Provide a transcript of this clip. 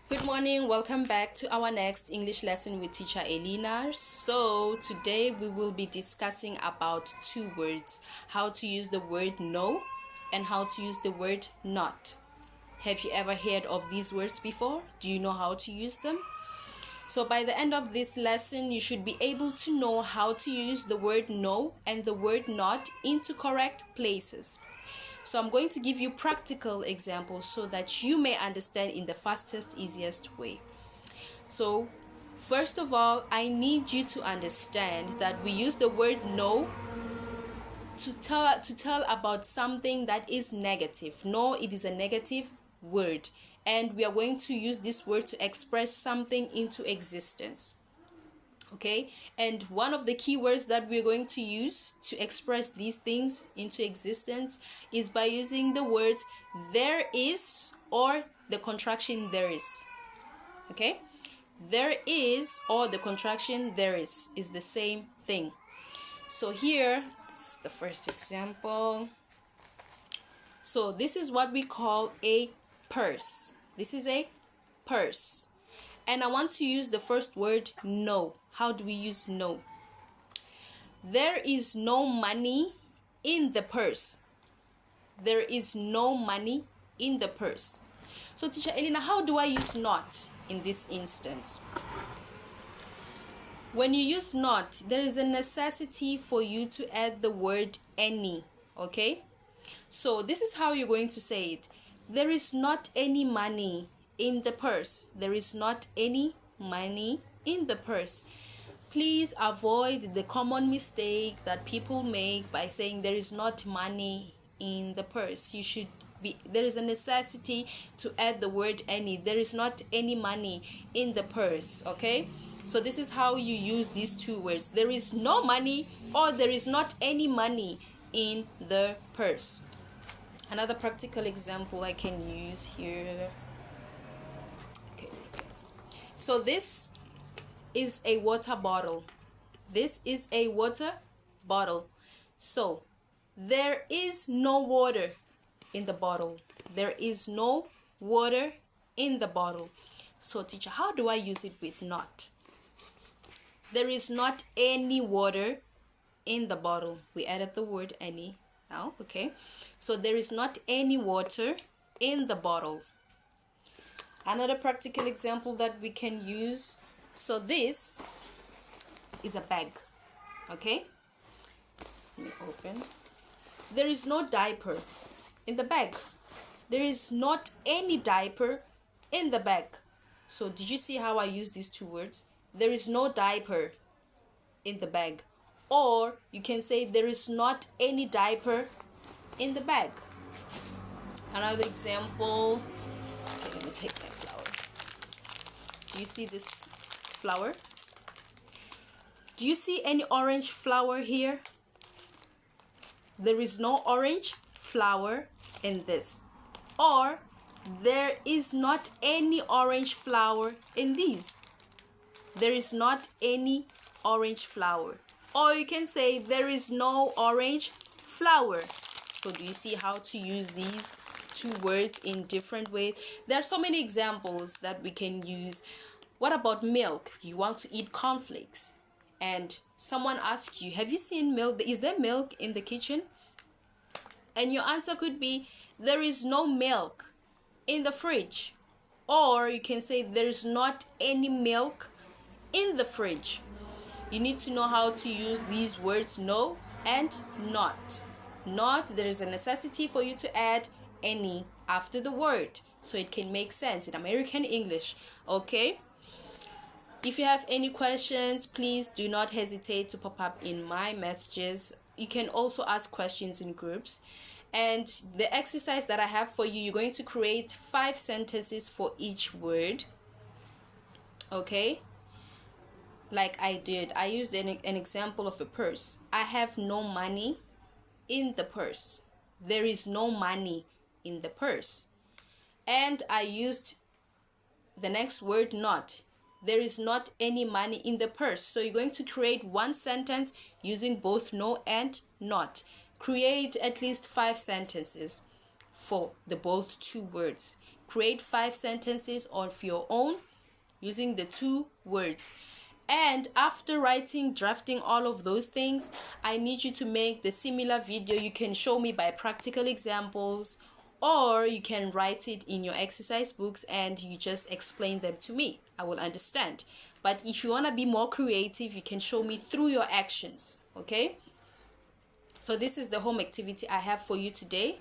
Good morning, welcome back to our next English lesson with teacher Elena. So today we will be discussing about two words, how to use the word no and how to use the word not. Have you ever heard of these words before? Do you know how to use them? So by the end of this lesson, you should be able to know how to use the word no and the word not into correct places. So I'm going to give you practical examples so that you may understand in the fastest, easiest way. So first of all, I need you to understand that we use the word no to tell about something that is negative. No, it is a negative word, and we are going to use this word to express something into existence. Okay, and one of the key words that we're going to use to express these things into existence is by using the words there is or the contraction there is. Okay, there is or the contraction there is the same thing. So here, this is the first example. So this is what we call a purse. This is a purse. And I want to use the first word no. How do we use no? There is no money in the purse. There is no money in the purse. So teacher Elena, how do I use not in this instance? When you use not, there is a necessity for you to add the word any. Okay? So this is how you're going to say it. There is not any money in the purse. There is not any money in the purse. Please avoid the common mistake that people make by saying there is not money in the purse. There is a necessity to add the word any. There is not any money in the purse. Okay? So this is how you use these two words. There is no money or there is not any money in the purse. Another practical example I can use here. Okay. So this is a water bottle. This is a water bottle. So there is no water in the bottle. There is no water in the bottle. So teacher, how do I use it with not? There is not any water in the bottle. We added the word any now, okay? So there is not any water in the bottle. Another practical example that we can use. So this is a bag, okay? Let me open. There is no diaper in the bag. There is not any diaper in the bag. So did you see how I use these two words? There is no diaper in the bag. Or you can say there is not any diaper in the bag. Another example. Okay, let me take that flower. Do you see this flower? Do you see any orange flower here? There is no orange flower in this. Or there is not any orange flower in these. There is not any orange flower. Or you can say there is no orange flower. So do you see how to use these two words in different ways? There are so many examples that we can use. What about milk? You want to eat cornflakes and someone asks you, have you seen milk? Is there milk in the kitchen? And your answer could be, there is no milk in the fridge. Or you can say there is not any milk in the fridge. You need to know how to use these words no and not. Not, there is a necessity for you to add any after the word so it can make sense in American English. Okay? If you have any questions, please do not hesitate to pop up in my messages. You can also ask questions in groups. And the exercise that I have for you, you're going to create 5 sentences for each word. Okay? Like I did, I used an example of a purse. I have no money in the purse. There is no money in the purse. And I used the next word not. There is not any money in the purse. So you're going to create one sentence using both no and not. Create at least 5 sentences for the both two words. create 5 sentences of your own using the 2 words. And after drafting all of those things, I need you to make the similar video. You can show me by practical examples, or you can write it in your exercise books and you just explain them to me. I will understand. But if you want to be more creative, you can show me through your actions, okay? So this is the home activity I have for you today.